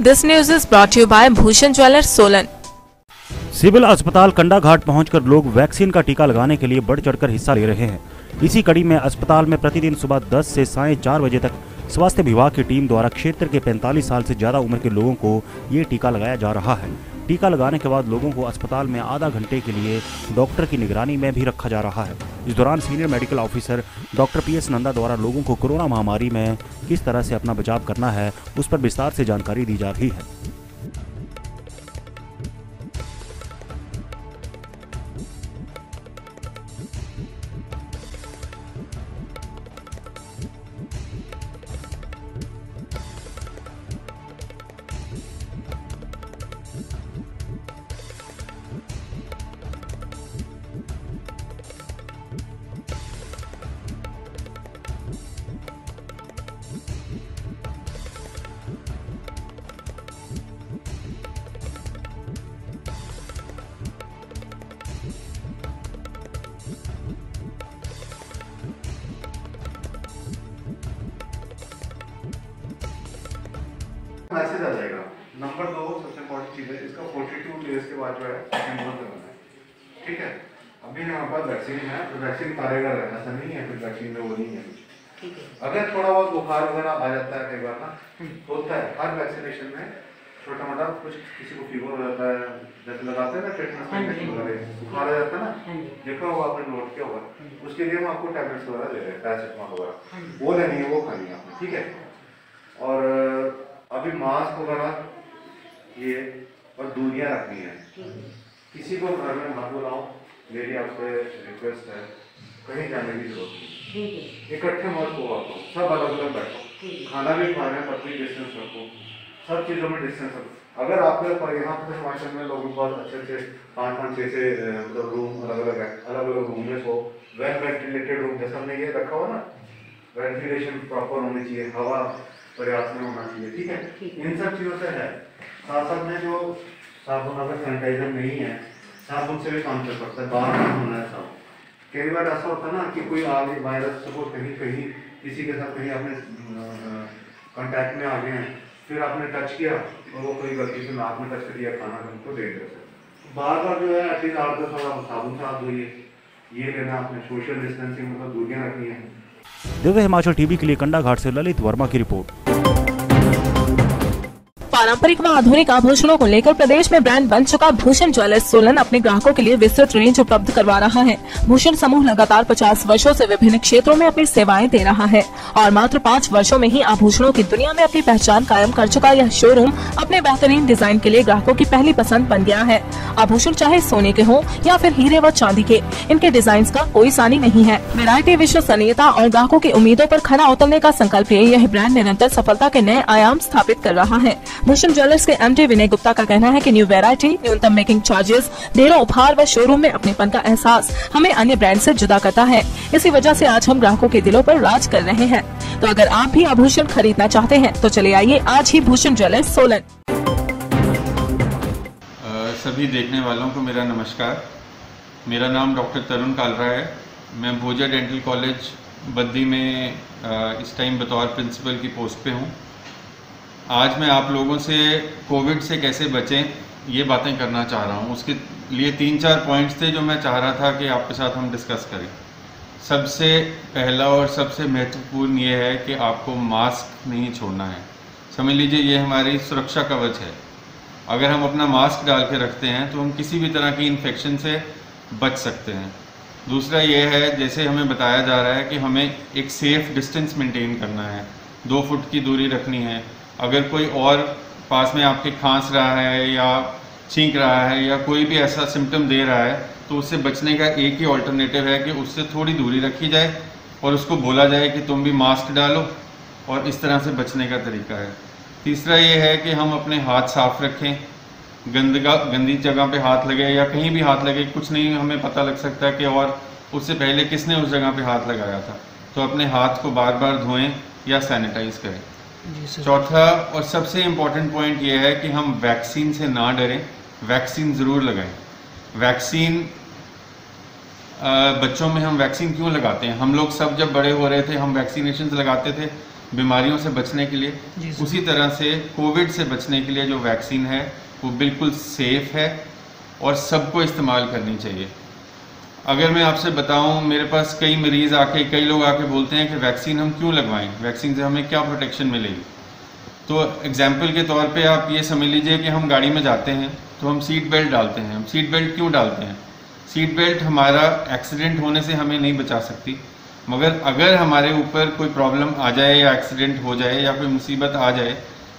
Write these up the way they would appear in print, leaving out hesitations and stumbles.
This news is brought to you by Bhushan Jewellers, Solan. Civil अस्पताल कंडाघाट पहुंचकर लोग vaccine का टीका लगाने के लिए बढ़ चढ़कर हिस्सा ले रहे हैं। इसी कड़ी में अस्पताल में प्रतिदिन सुबह 10 से साढ़े 4 बजे तक स्वास्थ्य विभाग की टीम द्वारा क्षेत्र के 45 साल से ज्यादा उम्र के लोगों को ये टीका लगाया जा रहा है। टीका लगाने के बाद लोगों को अस्पताल में आधा घंटे के लिए डॉक्टर की निगरानी में भी रखा जा रहा है। इस दौरान senior medical officer doctor PS Nanda द्वारा लोगों को कोरोना महामारी में किस तरह से अपना बचाव करना है उस पर विस्तार से जानकारी दी जा रही है। मैसेज आ जाएगा। नंबर 2 सबसे इम्पोर्टेंट चीज़ है, इसका 42 डेज के बाद जो है एनरोल करना है। ठीक है, अभी हमारे पास वैक्सीन है तो वैक्सीन कारगर है, ऐसा नहीं है फिर वैक्सीन में वो नहीं है। अगर थोड़ा बहुत बुखार वगैरह आ जाता है कई बार ना, होता है हर वैक्सीनेशन में छोटा मोटा कुछ, किसी को फीवर हो जाता है, जैसे लगाते हैं ना टेटनस वगैरह, बुखार आ जाता है ना, देखा होगा आपने, नोट किया होगा, उसके लिए हम आपको टैबलेट्स वगैरह दे रहे हैं, पैरासिटामोल वगैरह, वो लेनी है, वो खानी है आपने। ठीक है, और अभी मास्क वगैरह ये और दूरियां रखनी है। किसी को घर में मत बुलाओ, मेरी आपसे रिक्वेस्ट है, कहीं जाने की जरूरत नहीं, इकट्ठे मत हो, आप सब अलग अलग बैठो, खाना भी खा रहे हैं तब भी डिस्टेंस रखो, सब चीज़ों में डिस्टेंस रखो। अगर आपके यहाँ पर हिमाचल में लोगों के पास अच्छे 5-5, 6 मतलब रूम अलग अलग रूम में हो, वेल वेंटिलेटेड रूम, जैसा हमने ये रखा हो ना, वेंटिलेशन प्रॉपर होनी चाहिए, हवा पर्याप्त में होना चाहिए। ठीक है, इन सब चीज़ों से है। साथ साथ में जो साबुन, अगर सैनिटाइजर नहीं है, साबुन से भी काम चल सकता है, बाहर नहीं होना है साबुन। कई बार ऐसा होता है ना कि कोई आगे वायरस सपोज कहीं किसी के साथ कहीं आपने कांटेक्ट में आ गए हैं, फिर आपने टच किया और वो कोई गलती से नाक में टच कर दिया, खाना तो दे देते हैं। बार बार जो है एटलीस्ट आप थोड़ा साबुन से हाथ धोइए, ये लेना आपने, सोशल डिस्टेंसिंग मतलब दूरियां रखनी है। दिव्य हिमाचल टीवी के लिए कंडाघाट से ललित वर्मा की रिपोर्ट। पारंपरिक व आधुनिक आभूषणों को लेकर प्रदेश में ब्रांड बन चुका भूषण ज्वेलर्स सोलन अपने ग्राहकों के लिए विस्तृत रेंज उपलब्ध करवा रहा है। भूषण समूह लगातार 50 वर्षों से विभिन्न क्षेत्रों में अपनी सेवाएं दे रहा है और मात्र 5 वर्षों में ही आभूषणों की दुनिया में अपनी पहचान कायम कर चुका यह शोरूम अपने बेहतरीन डिजाइन के लिए ग्राहकों की पहली पसंद बन गया है। आभूषण चाहे सोने के हो या फिर हीरे व चांदी के, इनके डिजाइन का कोई सानी नहीं है। वैरायटी, विश्वसनीयता और ग्राहकों की उम्मीदों पर खरा उतरने का संकल्प लिए यह ब्रांड निरंतर सफलता के नए आयाम स्थापित कर रहा है। भूषण ज्वेलर्स के MD विनय गुप्ता का कहना है कि न्यू वैरायटी, न्यूनतम मेकिंग चार्जेस, ढेरों उपहार व शोरूम में अपनेपन का एहसास हमें अन्य ब्रांड से जुदा करता है। इसी वजह से आज हम ग्राहकों के दिलों पर राज कर रहे हैं। तो अगर आप भी आभूषण खरीदना चाहते हैं तो चले आइए आज ही भूषण ज्वेलर्स सोलन। सभी देखने वालों को मेरा नमस्कार। मेरा नाम डॉक्टर तरुण कालरा है। मैं भोजा डेंटल कॉलेज बद्दी में इस टाइम बतौर प्रिंसिपल की पोस्ट पे हूँ। आज मैं आप लोगों से कोविड से कैसे बचें ये बातें करना चाह रहा हूँ। उसके लिए 3-4 पॉइंट्स थे जो मैं चाह रहा था कि आपके साथ हम डिस्कस करें। सबसे पहला और सबसे महत्वपूर्ण ये है कि आपको मास्क नहीं छोड़ना है। समझ लीजिए ये हमारी सुरक्षा कवच है। अगर हम अपना मास्क डाल के रखते हैं तो हम किसी भी तरह की इन्फेक्शन से बच सकते हैं। दूसरा ये है, जैसे हमें बताया जा रहा है कि हमें एक सेफ़ डिस्टेंस मेंटेन करना है, 2 फुट की दूरी रखनी है। अगर कोई और पास में आपके खांस रहा है या छींक रहा है या कोई भी ऐसा सिम्टम दे रहा है तो उससे बचने का एक ही ऑल्टरनेटिव है कि उससे थोड़ी दूरी रखी जाए और उसको बोला जाए कि तुम भी मास्क डालो, और इस तरह से बचने का तरीका है। तीसरा ये है कि हम अपने हाथ साफ रखें। गंदी जगह पे हाथ लगे या कहीं भी हाथ लगे, कुछ नहीं हमें पता लग सकता है कि और उससे पहले किसने उस जगह पे हाथ लगाया था। तो अपने हाथ को बार बार धोएं या सैनिटाइज करें। चौथा और सबसे इम्पॉर्टेंट पॉइंट ये है कि हम वैक्सीन से ना डरें, वैक्सीन ज़रूर लगाएं। वैक्सीन बच्चों में हम वैक्सीन क्यों लगाते हैं? हम लोग सब जब बड़े हो रहे थे हम वैक्सीनेशन लगाते थे, बीमारियों से बचने के लिए, उसी तरह से कोविड से बचने के लिए जो वैक्सीन है वो बिल्कुल सेफ़ है और सबको इस्तेमाल करनी चाहिए। अगर मैं आपसे बताऊं, मेरे पास कई लोग आके बोलते हैं कि वैक्सीन हम क्यों लगवाएं, वैक्सीन से हमें क्या प्रोटेक्शन मिलेगी। तो एग्जाम्पल के तौर पे आप ये समझ लीजिए कि हम गाड़ी में जाते हैं तो हम सीट बेल्ट डालते हैं। हम सीट बेल्ट क्यों डालते हैं? सीट बेल्ट हमारा एक्सीडेंट होने से हमें नहीं बचा सकती, मगर अगर हमारे ऊपर कोई प्रॉब्लम आ जाए या एक्सीडेंट हो जाए या कोई मुसीबत आ जाए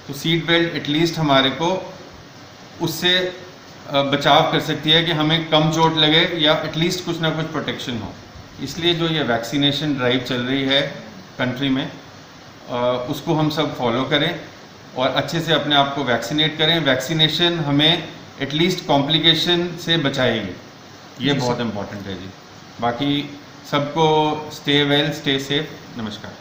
तो सीट बेल्ट एटलीस्ट हमारे को उससे बचाव कर सकती है कि हमें कम चोट लगे या एटलीस्ट कुछ ना कुछ प्रोटेक्शन हो। इसलिए जो ये वैक्सीनेशन ड्राइव चल रही है कंट्री में, उसको हम सब फॉलो करें और अच्छे से अपने आप को वैक्सीनेट करें। वैक्सीनेशन हमें एटलीस्ट कॉम्प्लिकेशन से बचाएगी, ये बहुत इम्पोर्टेंट है जी। बाकी सबको स्टे वेल, स्टे सेफ। नमस्कार।